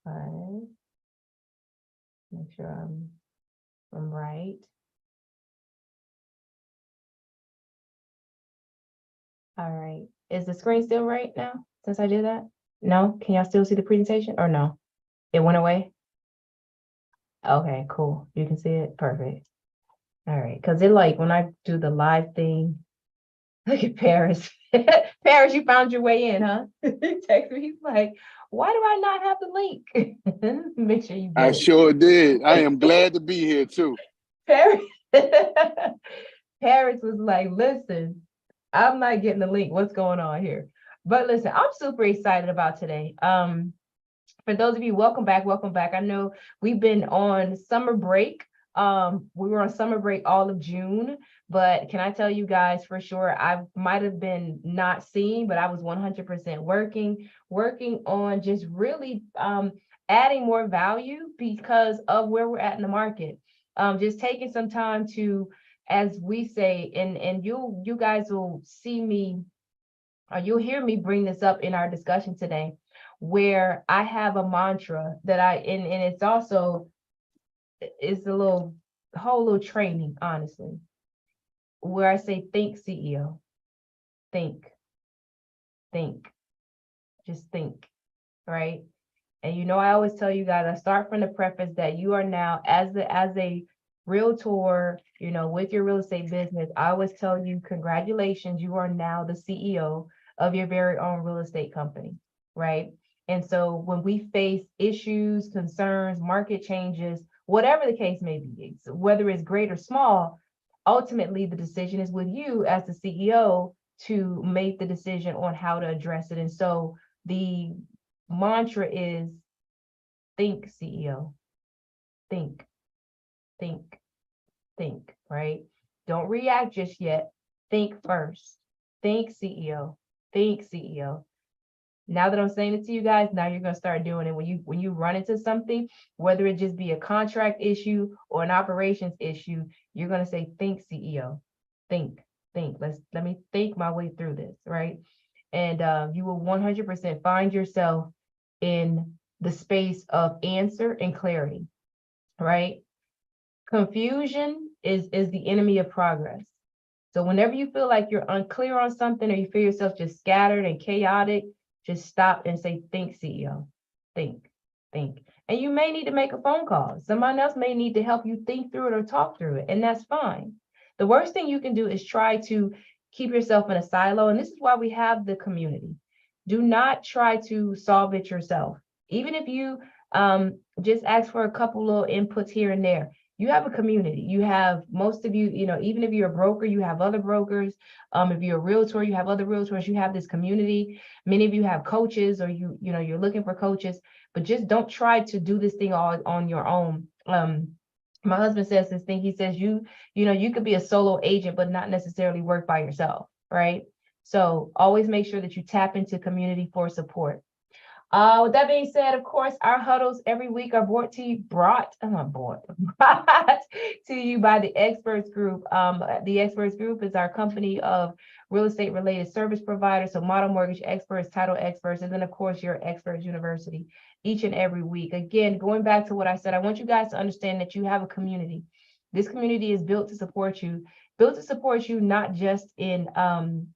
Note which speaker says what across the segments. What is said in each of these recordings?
Speaker 1: Okay. Make sure I'm right. All right. Is the screen still right now since I did that? No? Can y'all still see the presentation or no? It went away? Okay, cool. You can see it? Perfect. All right. Because it like when I do the live thing, look at Paris. Paris, you found your way in, huh? He texted me. He's like, why do I not have the link? Make sure you
Speaker 2: I
Speaker 1: get
Speaker 2: sure did. I am glad to be here too.
Speaker 1: it. Paris was like, listen, I'm not getting the link. What's going on here? But listen, I'm super excited about today. For those of you, welcome back, welcome back. I know we've been on summer break. We were on summer break all of June, but can I tell you guys for sure, I might have been not seen, but I was 100% working on just really adding more value because of where we're at in the market. Just taking some time to, as we say, and you guys will see me, or you'll hear me bring this up in our discussion today, where I have a mantra that and it's also, it's a whole little training, honestly, where I say, think CEO, think, just think, right? And I always tell you guys, I start from the preface that you are now, as a realtor, with your real estate business, I always tell you, congratulations, you are now the CEO of your very own real estate company, right? And so when we face issues, concerns, market changes, whatever the case may be, whether it's great or small, ultimately the decision is with you as the CEO to make the decision on how to address it. And so the mantra is think, CEO, think, think, think, right? Don't react just yet. Think first. Think, CEO. Think, CEO. Now that I'm saying it to you guys, now you're gonna start doing it. When you run into something, whether it just be a contract issue or an operations issue, you're gonna say, think, CEO. Think. Let me think my way through this, right? And you will 100% find yourself in the space of answer and clarity, right? Confusion is the enemy of progress. So whenever you feel like you're unclear on something, or you feel yourself just scattered and chaotic, just stop and say, think, CEO, think. And you may need to make a phone call. Someone else may need to help you think through it or talk through it, and that's fine. The worst thing you can do is try to keep yourself in a silo, and this is why we have the community. Do not try to solve it yourself. Even if you just ask for a couple little inputs here and there, you have a community. You have, most of you, even if you're a broker, you have other brokers. If you're a realtor, you have other realtors. You have this community. Many of you have coaches, or you're looking for coaches, but just don't try to do this thing all on your own. My husband says this thing. He says, you could be a solo agent, but not necessarily work by yourself, right? So always make sure that you tap into community for support. With that being said, of course, our huddles every week are brought to you by the Experts Group. The Experts Group is our company of real estate related service providers, so model mortgage experts, title experts, and then of course your Experts University each and every week. Again, going back to what I said, I want you guys to understand that you have a community. This community is built to support you, not just in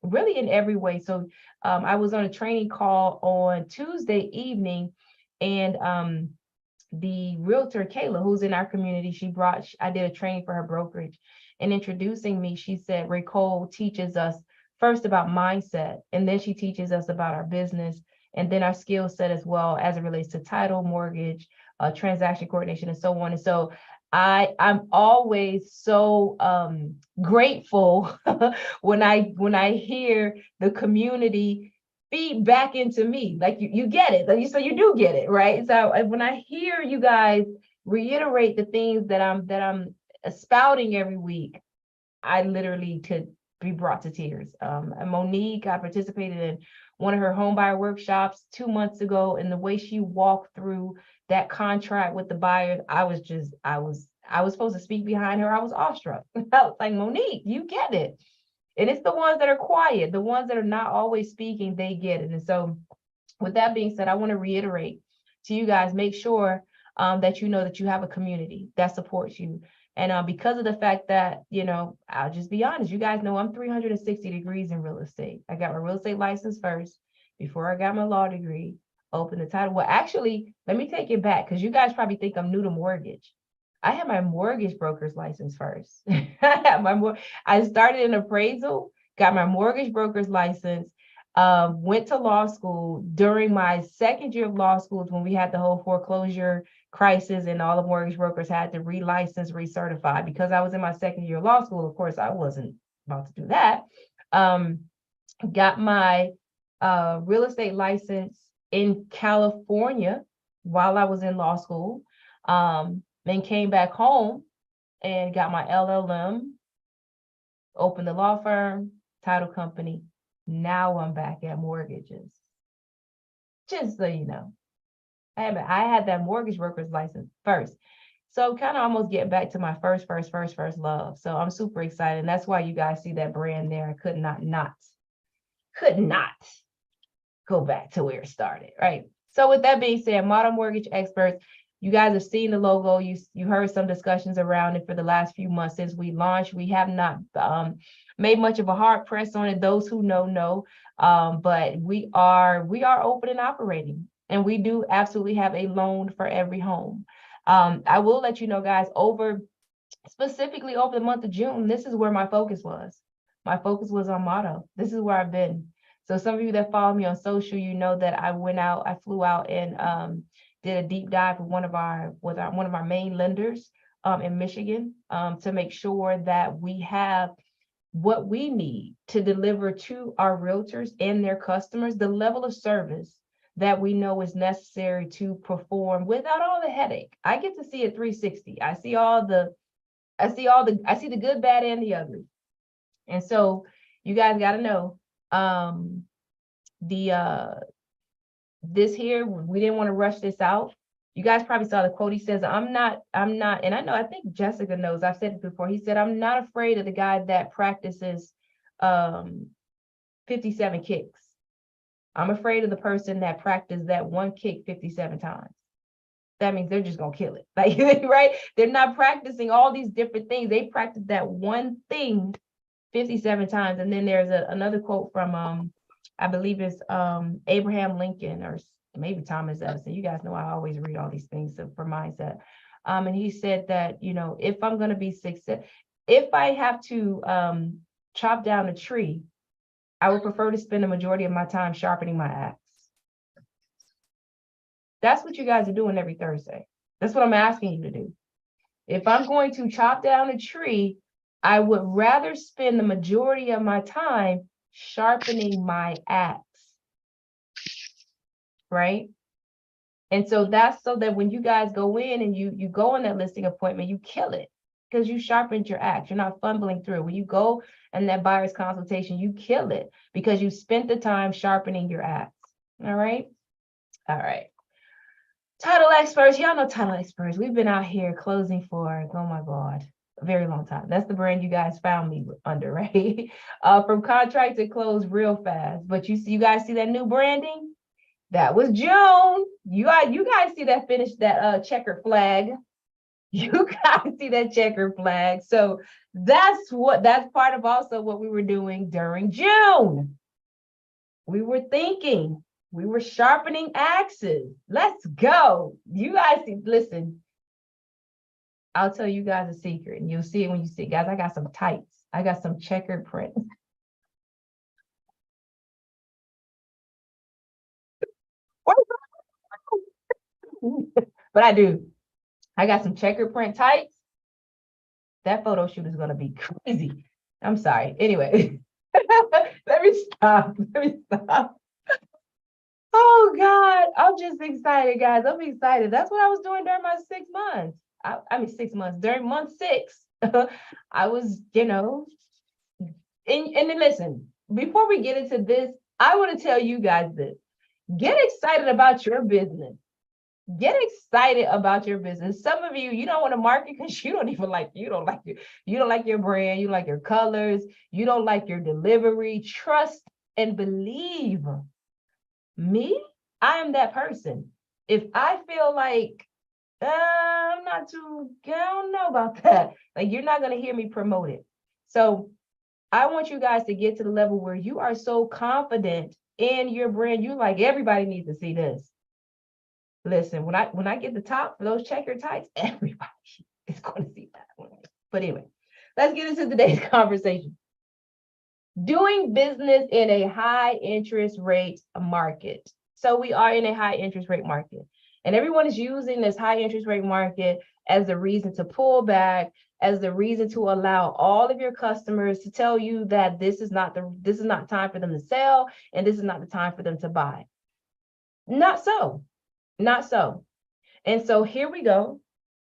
Speaker 1: really in every way. So I was on a training call on Tuesday evening, and the realtor Kayla, who's in our community, I did a training for her brokerage, and introducing me, she said, Raycole teaches us first about mindset, and then she teaches us about our business, and then our skill set as well as it relates to title, mortgage, transaction coordination, and so on. And so I'm always so grateful when I hear the community feed back into me, like you get it, so you do get it, right? So when I hear you guys reiterate the things that I'm spouting every week, I literally could be brought to tears. And Monique, I participated in one of her homebuyer workshops 2 months ago, and the way she walked through that contract with the buyer, I was supposed to speak behind her. I was awestruck. I was like, Monique, you get it. And it's the ones that are quiet, the ones that are not always speaking, they get it. And so with that being said, I want to reiterate to you guys, make sure that you know that you have a community that supports you. And because of the fact that, I'll just be honest, you guys know I'm 360 degrees in real estate. I got my real estate license first before I got my law degree, opened the title. Well, actually, let me take it back because you guys probably think I'm new to mortgage. I had my mortgage broker's license first. I started in appraisal, got my mortgage broker's license, went to law school. During my second year of law school is when we had the whole foreclosure crisis and all the mortgage brokers had to relicense, recertify. Because I was in my second year of law school, of course, I wasn't about to do that. Got my real estate license in California while I was in law school, then came back home and got my LLM, opened the law firm, title company. Now I'm back at mortgages. Just so you know, I had that mortgage broker's license first. So kind of almost get back to my first love. So I'm super excited. And that's why you guys see that brand there. I could not go back to where it started, right? So with that being said, Model Mortgage Experts, you guys have seen the logo. You heard some discussions around it for the last few months since we launched. We have not made much of a hard press on it. Those who know, but we are open and operating, and we do absolutely have a loan for every home. I will let you know, guys, specifically over the month of June, this is where my focus was. My focus was on Motto. This is where I've been. So some of you that follow me on social, you know that I flew out and did a deep dive with one of our main lenders in Michigan to make sure that we have what we need to deliver to our realtors and their customers, the level of service that we know is necessary to perform without all the headache. I get to see it 360. I see the good, bad, and the ugly. And so you guys got to know, this here, we didn't want to rush this out. You guys probably saw the quote. He says, I'm not, and I think Jessica knows, I've said it before. He said, I'm not afraid of the guy that practices 57 kicks. I'm afraid of the person that practiced that one kick 57 times. That means they're just going to kill it. Like, right? They're not practicing all these different things. They practice that one thing 57 times. And then there's another quote from, I believe it's Abraham Lincoln or maybe Thomas Edison. You guys know I always read all these things for mindset. And he said that, if I'm going to be successful, if I have to chop down a tree, I would prefer to spend the majority of my time sharpening my axe. That's what you guys are doing every Thursday. That's what I'm asking you to do. If I'm going to chop down a tree, I would rather spend the majority of my time sharpening my axe, right? And so that's so that when you guys go in and you go on that listing appointment, you kill it because you sharpened your axe. You're not fumbling through. When you go and that buyer's consultation, you kill it because you spent the time sharpening your axe. All right. All right. Title experts, y'all know title experts. We've been out here closing for, oh my God, a very long time. That's the brand you guys found me under, right? From contract to close real fast. But you guys see that new branding? That was June. You guys see that that checker flag. You guys see that checker flag. So that's part of also what we were doing during June. We were thinking. We were sharpening axes. Let's go. You guys, listen, I'll tell you guys a secret and you'll see it when you see it. Guys, I got some tights. I got some checkered print. But I do. I got some checkered print tights. That photo shoot is going to be crazy. I'm sorry. Anyway, let me stop. Oh God, I'm just excited, guys. I'm excited. That's what I was doing during my 6 months. I mean, 6 months. During month 6, I was, and then listen, before we get into this, I want to tell you guys this. Get excited about your business. Get excited about your business. Some of you don't want to market because you don't like your brand, you like your colors, you don't like your delivery. Trust and believe me, I am that person. If I feel like I'm not too, I don't know about that. Like, you're not going to hear me promote it. So I want you guys to get to the level where you are so confident in your brand. You like, everybody needs to see this. Listen, when I get the top for those checker tights, everybody is going to see that one. But anyway, let's get into today's conversation. Doing business in a high interest rate market. So we are in a high interest rate market, and everyone is using this high interest rate market as the reason to pull back, as the reason to allow all of your customers to tell you that this is not time for them to sell, and this is not the time for them to buy. Not so, not so. And so here we go.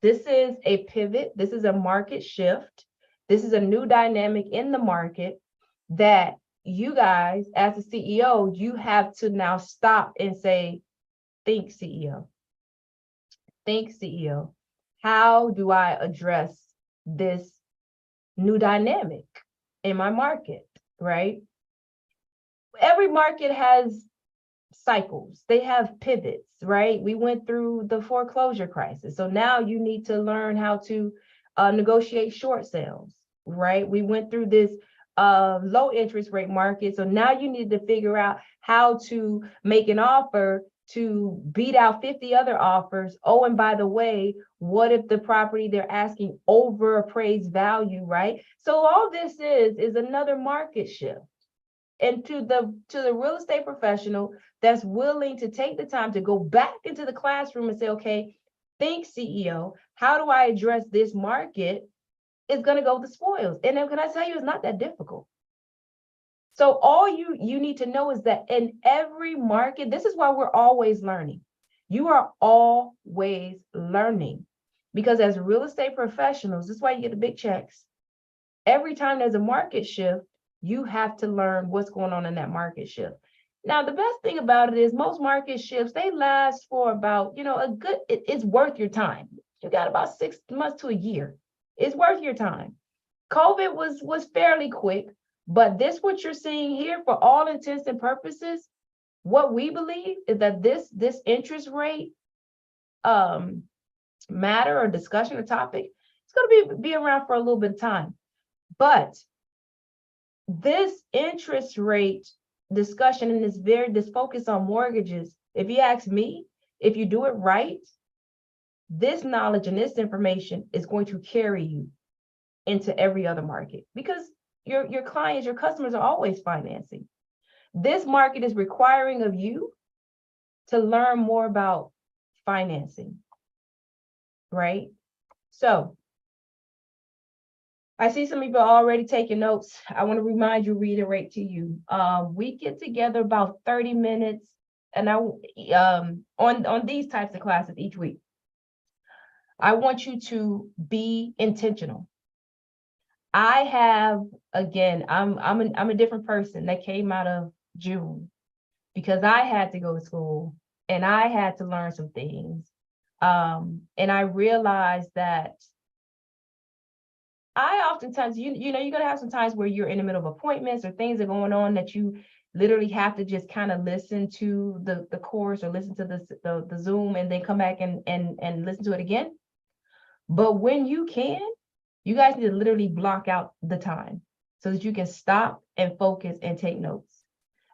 Speaker 1: This is a pivot. This is a market shift. This is a new dynamic in the market that you guys, as a CEO, you have to now stop and say, think CEO. Think CEO. How do I address this new dynamic in my market, right? Every market has cycles. They have pivots, right? We went through the foreclosure crisis. So now you need to learn how to negotiate short sales, right? We went through this low interest rate market. So now you need to figure out how to make an offer to beat out 50 other offers. Oh, and by the way, what if the property they're asking over appraised value, right? So all this is another market shift. And to the real estate professional that's willing to take the time to go back into the classroom and say, okay, think CEO, how do I address this market? Is going to go with the spoils. And then can I tell you, it's not that difficult. So all you need to know is that in every market, this is why we're always learning. You are always learning, because as real estate professionals, this is why you get the big checks. Every time there's a market shift, you have to learn what's going on in that market shift. Now, the best thing about it is most market shifts, they last for about, it's worth your time. You got about 6 months to a year. It's worth your time. COVID was fairly quick, but what you're seeing here, for all intents and purposes, what we believe is that this interest rate matter or discussion or topic, it's going to be around for a little bit of time. But this interest rate discussion and this focus on mortgages, if you ask me, if you do it right, this knowledge and this information is going to carry you into every other market, because your clients, your customers are always financing. This market is requiring of you to learn more about financing, right? So I see some people already taking notes. I want to reiterate to you. We get together about 30 minutes and on these types of classes each week. I want you to be intentional. I have, again, I'm a different person that came out of June, because I had to go to school and I had to learn some things. And I realized that I oftentimes, you're going to have some times where you're in the middle of appointments or things are going on that you literally have to just kind of listen to the course or listen to the Zoom and then come back and listen to it again. But when you can, you guys need to literally block out the time so that you can stop and focus and take notes.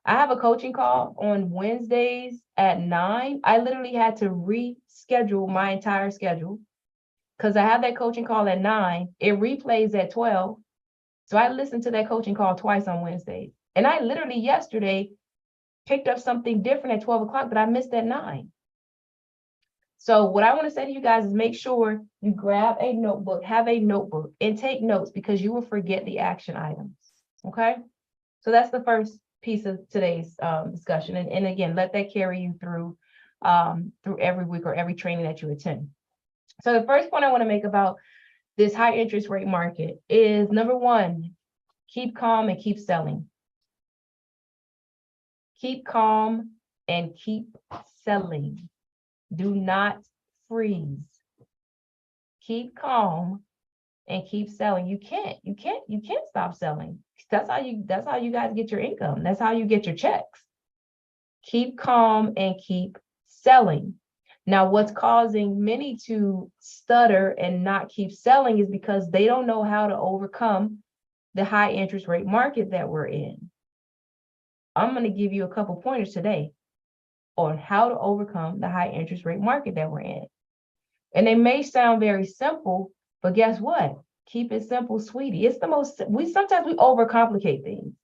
Speaker 1: I have a coaching call on Wednesdays at 9. I literally had to reschedule my entire schedule because I have that coaching call at 9. It replays at 12. So I listened to that coaching call twice on Wednesdays. And I literally yesterday picked up something different at 12 o'clock that I missed at 9. So what I want to say to you guys is make sure you grab a notebook, have a notebook, and take notes, because you will forget the action items. Okay? So that's the first piece of today's discussion. And again, let that carry you through every week or every training that you attend. So the first point I want to make about this high interest rate market is, number one, keep calm and keep selling. Keep calm and keep selling. Do not freeze. Keep calm and keep selling. You can't stop selling. That's how you guys get your income. That's how you get your checks. Keep calm and keep selling. Now, what's causing many to stutter and not keep selling is because they don't know how to overcome the high interest rate market that we're in. I'm going to give you a couple pointers today on how to overcome the high interest rate market that we're in. And they may sound very simple, but guess what? Keep it simple, sweetie. It's the most, sometimes we overcomplicate things.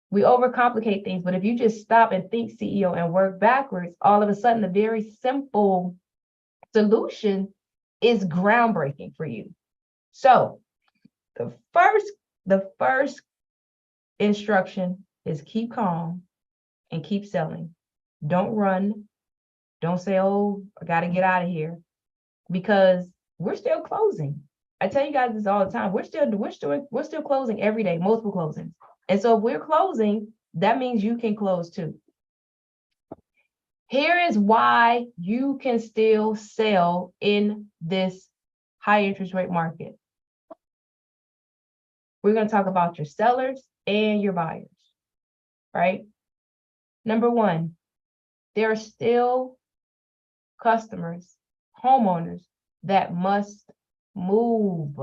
Speaker 1: We overcomplicate things, but if you just stop and think, CEO, and work backwards, all of a sudden the very simple solution is groundbreaking for you. So the first instruction is keep calm and keep selling. Don't run. Don't say, oh, I got to get out of here, because we're still closing. I tell you guys this all the time. We're still closing every day, multiple closings. And so if we're closing, that means you can close too. Here is why you can still sell in this high interest rate market. We're going to talk about your sellers and your buyers, right? Number one, there are still customers, homeowners that must move.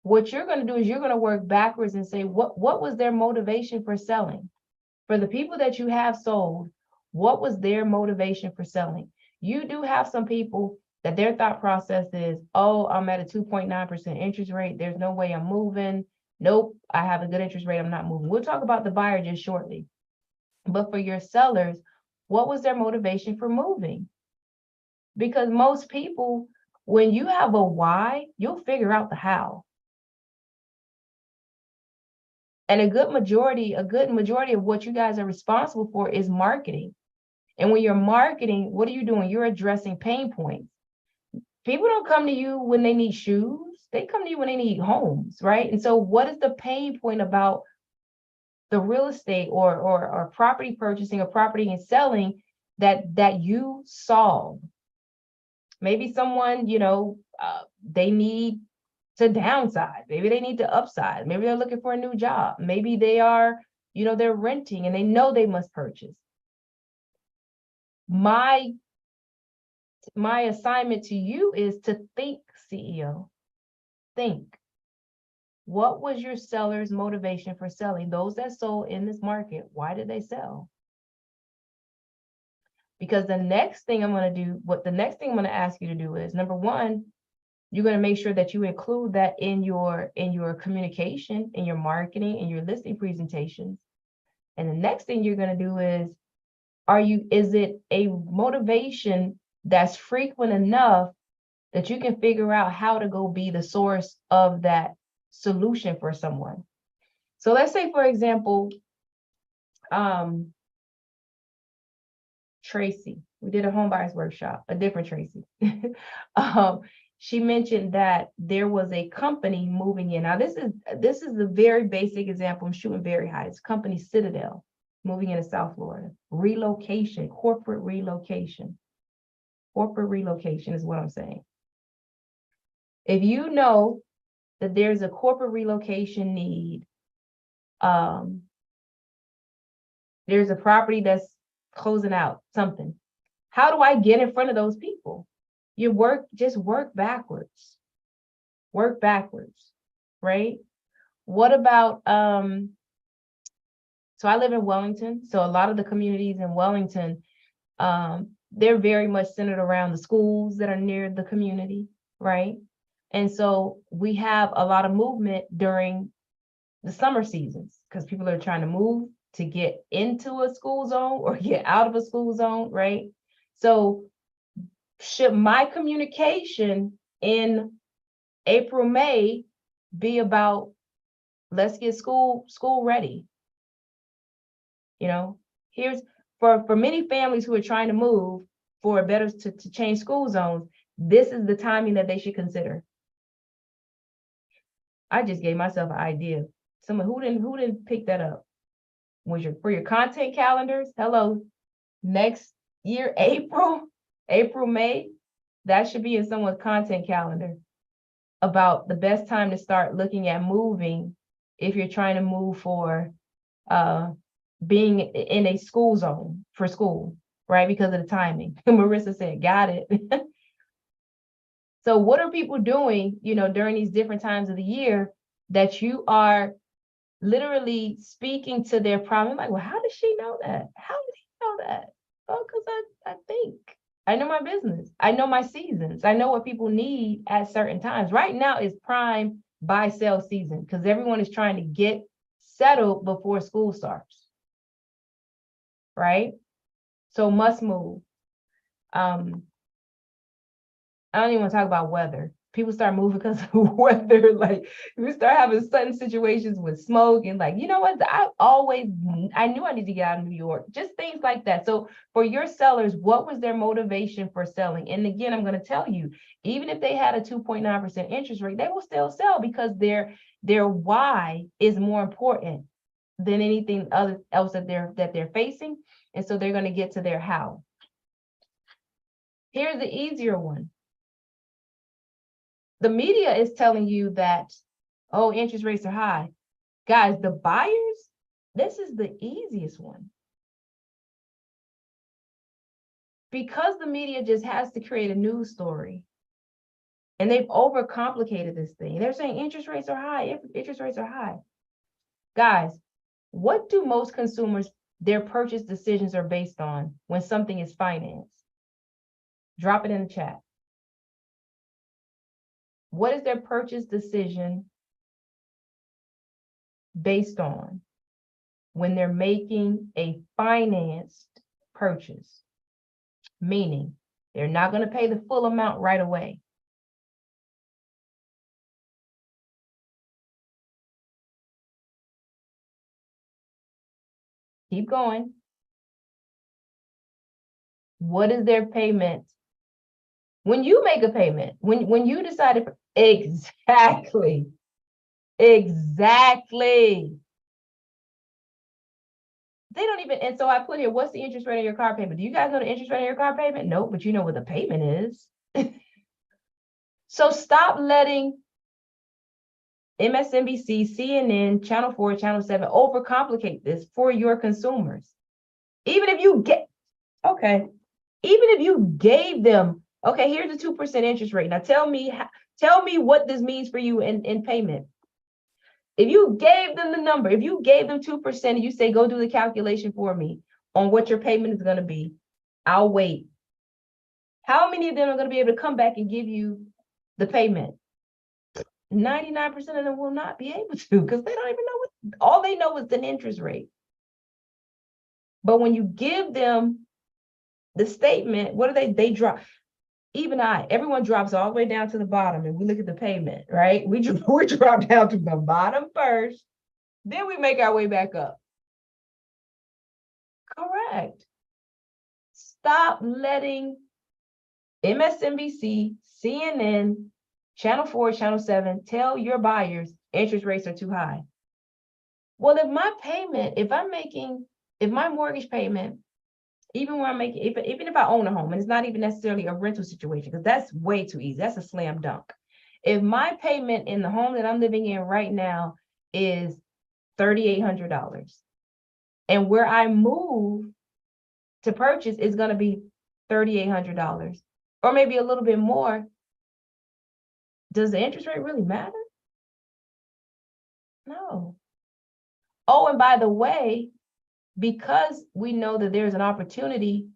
Speaker 1: What you're going to do is you're going to work backwards and say, what was their motivation for selling? For the people that you have sold, what was their motivation for selling? You do have some people that their thought process is, oh, I'm at a 2.9% interest rate. There's no way I'm moving. Nope, I have a good interest rate. I'm not moving. We'll talk about the buyer just shortly. But for your sellers, what was their motivation for moving? Because most people, when you have a why, you'll figure out the how. And a good majority of what you guys are responsible for is marketing. And when you're marketing, what are you doing? You're addressing pain points. People don't come to you when they need shoes. They come to you when they need homes, right? And so what is the pain point about the real estate or property purchasing or property and selling that you solve? Maybe someone, they need to downsize. Maybe they need to upsize. Maybe they're looking for a new job. Maybe they are, they're renting and they know they must purchase. My assignment to you is to think, CEO. Think. What was your seller's motivation for selling? Those that sold in this market, why did they sell? Because the next thing I'm going to ask you to do is, number one, you're going to make sure that you include that in your communication, in your marketing, in your listing presentations. And the next thing you're going to do is, is it a motivation that's frequent enough that you can figure out how to go be the source of that solution for someone? So let's say, for example, Tracy, we did a home buyers workshop, a different Tracy. She mentioned that there was a company moving in. Now, this is a very basic example. I'm shooting very high. It's company Citadel moving into South Florida. Relocation, corporate relocation. Corporate relocation is what I'm saying. If you know that there's a corporate relocation need, there's a property that's closing out, something. How do I get in front of those people? Just work backwards. Work backwards, right? What about, so I live in Wellington. So a lot of the communities in Wellington, they're very much centered around the schools that are near the community, right? And so we have a lot of movement during the summer seasons because people are trying to move to get into a school zone or get out of a school zone, right? So should my communication in April, May be about, let's get school ready? Here's for many families who are trying to move for to change school zones, this is the timing that they should consider. I just gave myself an idea. Someone who didn't pick that up? For your content calendars, hello, next year, April, May, that should be in someone's content calendar about the best time to start looking at moving if you're trying to move for being in a school zone for school. right? Because of the timing. Marissa said, got it. So what are people doing, during these different times of the year that you are literally speaking to their problem? Like, well, how does she know that? How did he know that? Oh, because I think. I know my business. I know my seasons. I know what people need at certain times. Right now is prime buy sell season because everyone is trying to get settled before school starts. Right? So must move. I don't even want to talk about weather. People start moving because of weather. Like we start having sudden situations with smoke and like, you know what? I knew I needed to get out of New York. Just things like that. So for your sellers, what was their motivation for selling? And again, I'm going to tell you, even if they had a 2.9% interest rate, they will still sell because their why is more important than anything else that they're facing. And so they're going to get to their how. Here's the easier one. The media is telling you that, oh, interest rates are high. Guys, the buyers, this is the easiest one. Because the media just has to create a news story. And they've overcomplicated this thing. They're saying interest rates are high. Interest rates are high. Guys, what do most consumers, their purchase decisions are based on when something is financed? Drop it in the chat. What is their purchase decision based on when they're making a financed purchase? Meaning they're not going to pay the full amount right away. Keep going. What is their payment? When you make a payment, when you decided, exactly. They don't even, and so I put here, what's the interest rate on your car payment? Do you guys know the interest rate on your car payment? No, but you know what the payment is. So stop letting MSNBC, CNN, Channel 4, Channel 7 overcomplicate this for your consumers. Even if you gave them, okay, here's a 2% interest rate. Now tell me what this means for you in payment. If you gave them the number, if you gave them 2% and you say, go do the calculation for me on what your payment is going to be, I'll wait. How many of them are going to be able to come back and give you the payment? 99% of them will not be able to because they don't even know all they know is an interest rate. But when you give them the statement, what do they drop? Everyone drops all the way down to the bottom and we look at the payment, right? We drop down to the bottom first, then we make our way back up. Correct. Stop letting MSNBC, CNN, Channel 4, Channel 7 tell your buyers interest rates are too high. Well, if my mortgage payment, even when I'm making, even if I own a home, and it's not even necessarily a rental situation, because that's way too easy. That's a slam dunk. If my payment in the home that I'm living in right now is $3,800, and where I move to purchase is going to be $3,800, or maybe a little bit more, does the interest rate really matter? No. Oh, and by the way, because we know that there's an opportunity,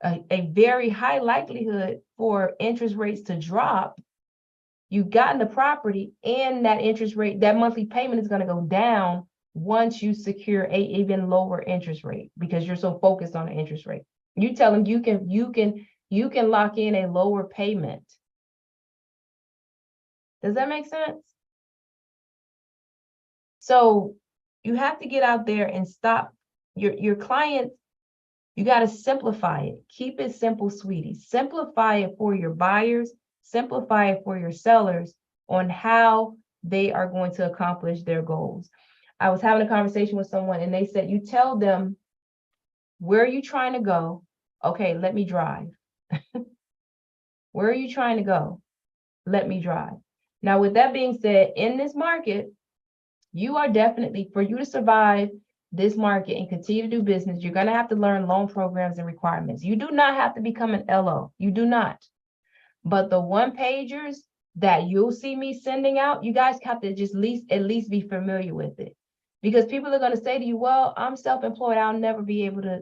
Speaker 1: a very high likelihood for interest rates to drop, you've gotten the property and that interest rate, that monthly payment is going to go down once you secure a even lower interest rate because you're so focused on the interest rate. You tell them you can lock in a lower payment. Does that make sense? So you have to get out there and stop your clients. You got to simplify it. Keep it simple, sweetie. Simplify it for your buyers. Simplify it for your sellers on how they are going to accomplish their goals. I was having a conversation with someone and they said, you tell them, where are you trying to go? Okay, let me drive. Where are you trying to go? Let me drive. Now, with that being said, in this market, you are definitely, for you to survive this market and continue to do business, you're going to have to learn loan programs and requirements. You do not have to become an LO. You do not. But the one pagers that you'll see me sending out, you guys have to just at least be familiar with it. Because people are going to say to you, well, I'm self-employed. I'll never be able to,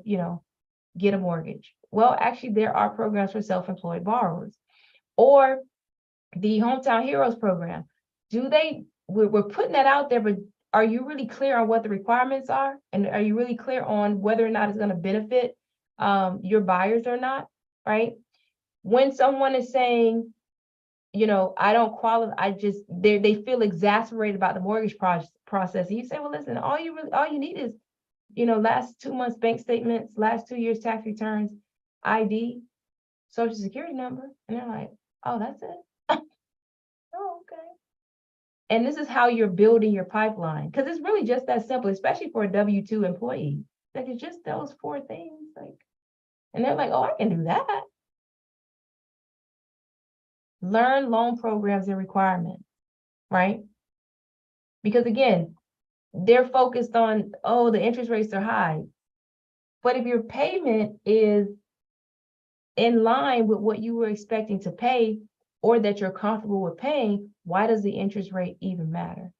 Speaker 1: get a mortgage. Well, actually, there are programs for self-employed borrowers. Or the Hometown Heroes program. We're putting that out there, but are you really clear on what the requirements are? And are you really clear on whether or not it's going to benefit your buyers or not, right? When someone is saying, I don't qualify, they feel exasperated about the mortgage process. And you say, well, listen, all you need is, last 2 months bank statements, last 2 years tax returns, ID, social security number. And they're like, oh, that's it. Oh, okay. And this is how you're building your pipeline. Because it's really just that simple, especially for a W-2 employee. Like, it's just those 4 things. And they're like, oh, I can do that. Learn loan programs and requirements, right? Because again, they're focused on, oh, the interest rates are high. But if your payment is in line with what you were expecting to pay, or that you're comfortable with paying, why does the interest rate even matter?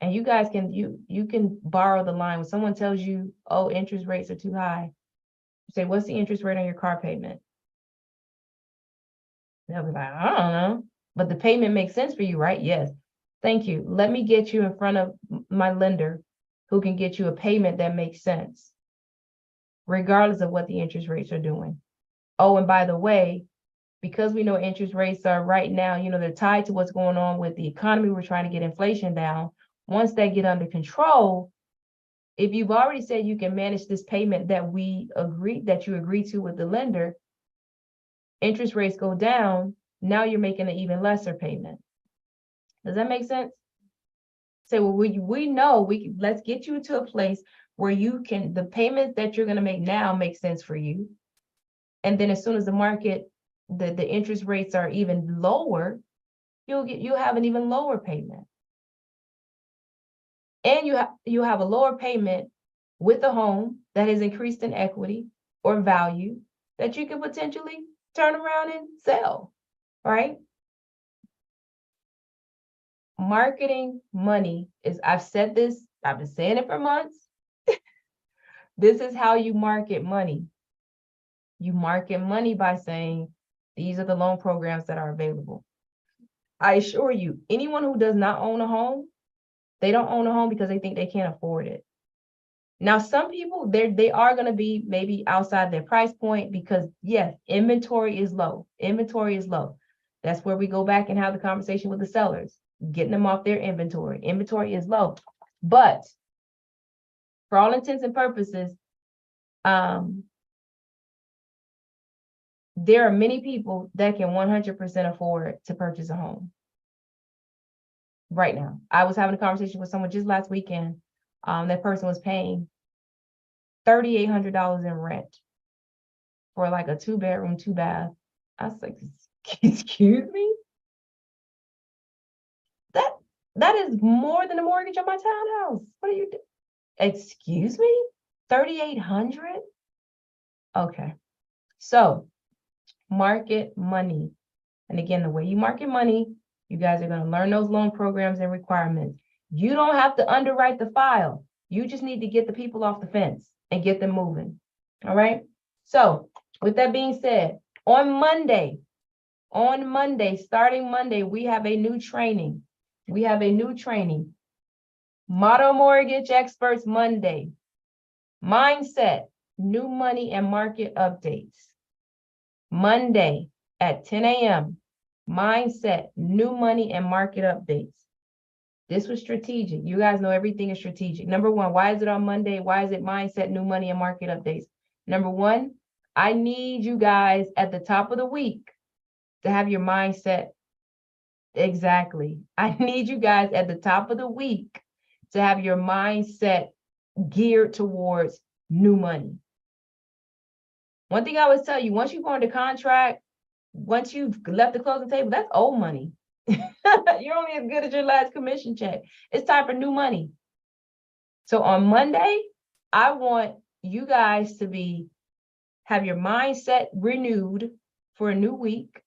Speaker 1: And you guys can, you can borrow the line when someone tells you, oh, interest rates are too high. You say, what's the interest rate on your car payment? They'll be like, I don't know, but the payment makes sense for you, right? Yes. Thank you. Let me get you in front of my lender who can get you a payment that makes sense, regardless of what the interest rates are doing. Oh, and by the way, because we know interest rates are right now, they're tied to what's going on with the economy. We're trying to get inflation down. Once they get under control, if you've already said you can manage this payment that you agree to with the lender, interest rates go down, now you're making an even lesser payment. Does that make sense? Say, well, we know let's get you to a place where the payments that you're going to make now make sense for you. And then as soon as the market, the interest rates are even lower, you'll have an even lower payment. And you have a lower payment with a home that has increased in equity or value that you can potentially turn around and sell, right? Marketing money is, I've said this, I've been saying it for months. This is how you market money. You market money by saying, these are the loan programs that are available. I assure you, anyone who does not own a home, they don't own a home because they think they can't afford it. Now, some people, they are going to be maybe outside their price point because, yes, inventory is low. Inventory is low. That's where we go back and have the conversation with the sellers, getting them off their inventory. Inventory is low. But for all intents and purposes, there are many people that can 100% afford to purchase a home right now. I was having a conversation with someone just last weekend. That person was paying $3,800 in rent for like a 2-bedroom, 2-bath. I was like, excuse me? That is more than the mortgage on my townhouse. What are you doing? Excuse me? 3,800? Okay. So market money. And again, the way you market money, you guys are going to learn those loan programs and requirements. You don't have to underwrite the file. You just need to get the people off the fence and get them moving. All right. So with that being said, on Monday, starting Monday, we have a new training. Model Mortgage Experts Monday. Mindset, new money and market updates. Monday at 10 a.m. Mindset, new money and market updates. This was strategic. You guys know everything is strategic. Number one, why is it on Monday? Why is it mindset, new money and market updates? Number one, I need you guys at the top of the week to have your mindset. Exactly. I need you guys at the top of the week to have your mindset geared towards new money. One thing I always tell you, once you go into contract, once you've left the closing table, that's old money. You're only as good as your last commission check. It's time for new money. So on Monday, I want you guys to have your mindset renewed for a new week,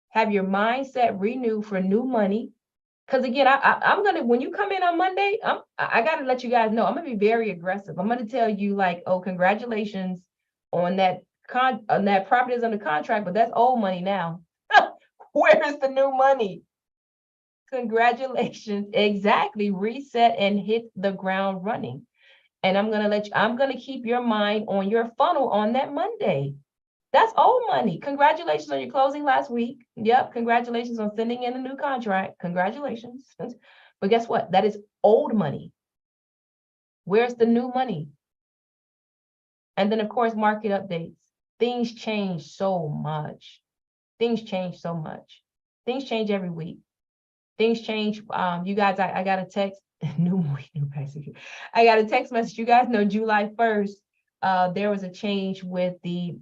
Speaker 1: have your mindset renewed for new money. Because again, I'm gonna, when you come in on Monday, I gotta let you guys know, I'm gonna be very aggressive. I'm gonna tell you like, oh, congratulations on that property is under contract, but that's old money now. Where's the new money? Congratulations. Exactly. Reset and hit the ground running. And I'm gonna keep your mind on your funnel on that Monday. That's old money. Congratulations on your closing last week. Yep. Congratulations on sending in a new contract. Congratulations. But guess what? That is old money. Where's the new money? And then, of course, market updates. Things change so much. Things change so much. Things change every week. Things change. You guys, I got a text. I got a text message. You guys know July 1st, there was a change with the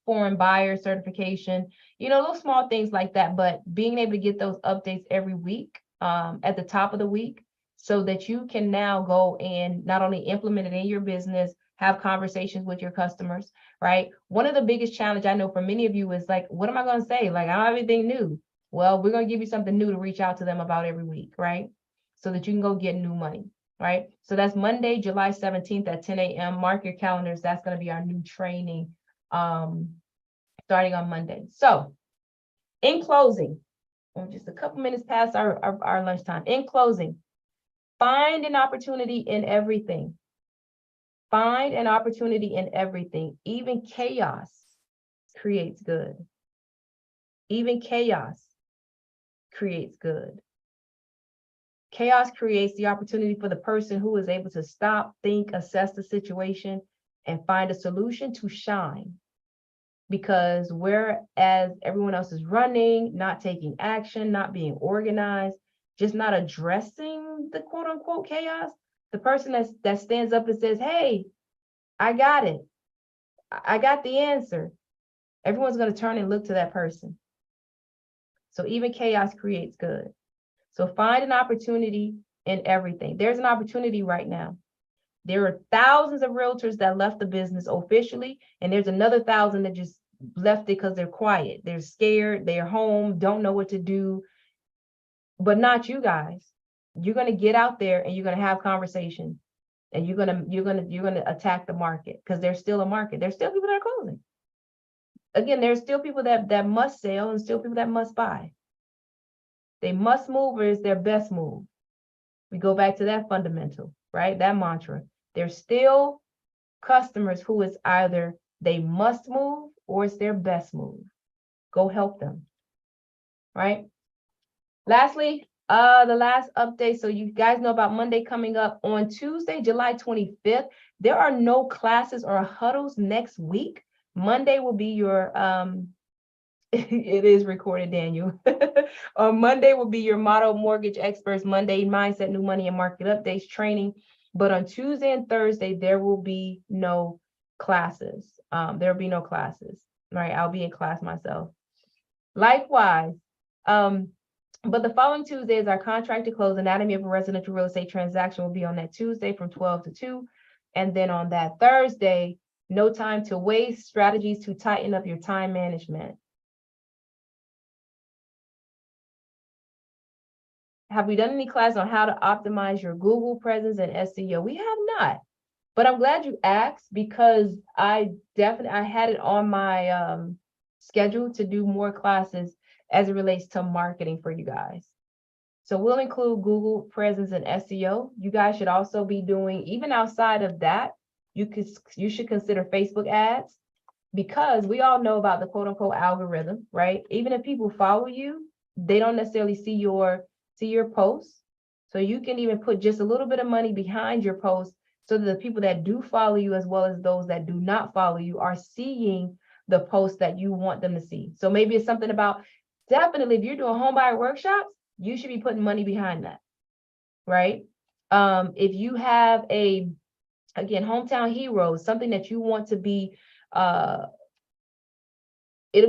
Speaker 1: foreign buyer certification, those small things like that, but being able to get those updates every week at the top of the week so that you can now go and not only implement it in your business, have conversations with your customers, right? One of the biggest challenge I know for many of you is like, what am I going to say? Like, I don't have anything new. Well, we're going to give you something new to reach out to them about every week, right? So that you can go get new money, right? So that's Monday, July 17th at 10 a.m. Mark your calendars. That's going to be our new training starting on Monday. So in closing, just a couple minutes past our lunchtime. In closing, find an opportunity in everything. Find an opportunity in everything. Even chaos creates good. Even chaos creates good. Chaos creates the opportunity for the person who is able to stop, think, assess the situation, and find a solution to shine. Because whereas everyone else is running, not taking action, not being organized, just not addressing the quote unquote chaos, the person that stands up and says, hey, I got it. I got the answer. Everyone's going to turn and look to that person. So even chaos creates good. So find an opportunity in everything. There's an opportunity right now. There are thousands of realtors that left the business officially, and there's another 1,000 that just left it because they're quiet. They're scared. They're home, don't know what to do. But not you guys. You're going to get out there and you're going to have conversations, and you're going to attack the market, because there's still a market. There's still people that are closing. Again, there's still people that must sell and still people that must buy. They must move, or is their best move. We go back to that fundamental, right? That mantra. There's still customers who is either they must move or it's their best move. Go help them, right? Lastly, the last update. So you guys know about Monday coming up. On Tuesday, July 25th, there are no classes or huddles next week. Monday will be your, it is recorded, Daniel. On Monday will be your Model Mortgage Experts Monday Mindset, New Money, and Market Updates training. But on Tuesday and Thursday, there will be no classes. There will be no classes, right? I'll be in class myself. Likewise, but the following Tuesday is our contract to close anatomy of a residential real estate transaction will be on that Tuesday from 12 to 2. And then on that Thursday, no time to waste, strategies to tighten up your time management. Have we done any class on how to optimize your Google presence and SEO? We have not, but I'm glad you asked, because I had it on my schedule to do more classes as it relates to marketing for you guys. So we'll include Google presence and SEO. You guys should also be doing, even outside of that, you should consider Facebook ads, because we all know about the quote unquote algorithm, right? Even if people follow you, they don't necessarily see your posts. So you can even put just a little bit of money behind your post so that the people that do follow you, as well as those that do not follow you, are seeing the posts that you want them to see. So maybe it's something about, definitely if you're doing home buyer workshops, you should be putting money behind that, right? If you have again, Hometown Heroes, something that you want to be, it'll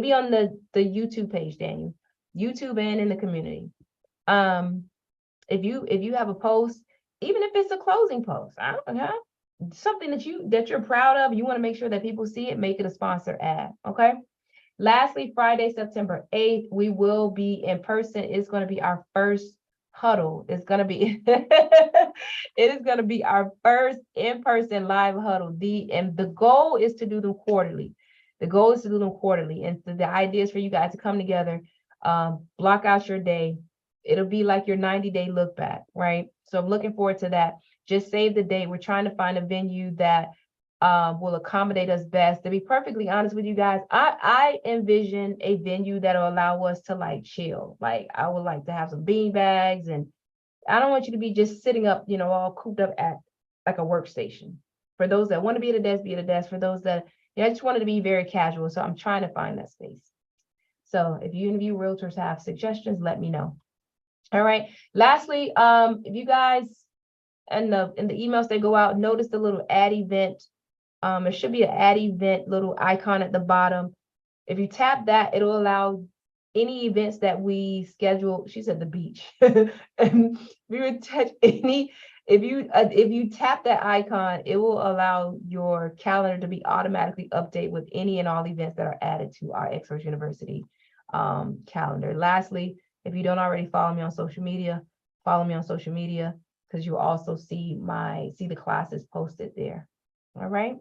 Speaker 1: be on the YouTube page, Daniel, YouTube and in the community. If you have a post even if it's a closing post, I don't know, something that you're proud of, you want to make sure that people see it, make it a sponsor ad. Okay. Lastly, Friday, September 8th, we will be in person. It's going to be our first huddle. It's going to be, it is going to be our first in-person live huddle. And the goal is to do them quarterly. The goal is to do them quarterly. And so the idea is for you guys to come together, block out your day. It'll be like your 90-day look back, right? So I'm looking forward to that. Just save the date. We're trying to find a venue that will accommodate us best. To be perfectly honest with you guys, I envision a venue that'll allow us to like chill. Like I would like to have some bean bags, and I don't want you to be just sitting up, all cooped up at like a workstation. For those that want to be at a desk, be at a desk. For those that, I just wanted to be very casual. So I'm trying to find that space. So if you and you realtors have suggestions, let me know. All right. Lastly, if you guys in the emails that go out, notice the little ad event. It should be an ad event little icon at the bottom. If you tap that, it'll allow any events that we schedule. She said the beach. And we would touch any. If you tap that icon, it will allow your calendar to be automatically updated with any and all events that are added to our Experts University calendar. Lastly, if you don't already follow me on social media, follow me on social media, because you'll also see the classes posted there. All right.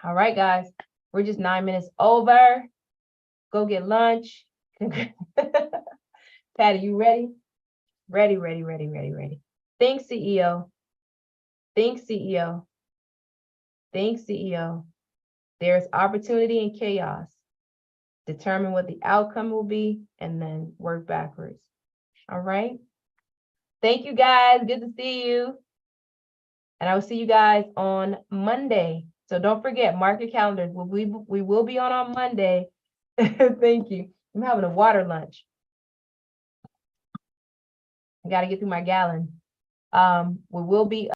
Speaker 1: All right, guys. We're just 9 minutes over. Go get lunch. Patty, you ready? Ready. Think CEO. Think CEO. Think CEO. There's opportunity and chaos. Determine what the outcome will be and then work backwards. All right. Thank you, guys. Good to see you. And I will see you guys on Monday. So don't forget, mark your calendars. We will be on Monday. Thank you. I'm having a water lunch. I got to get through my gallon. We will be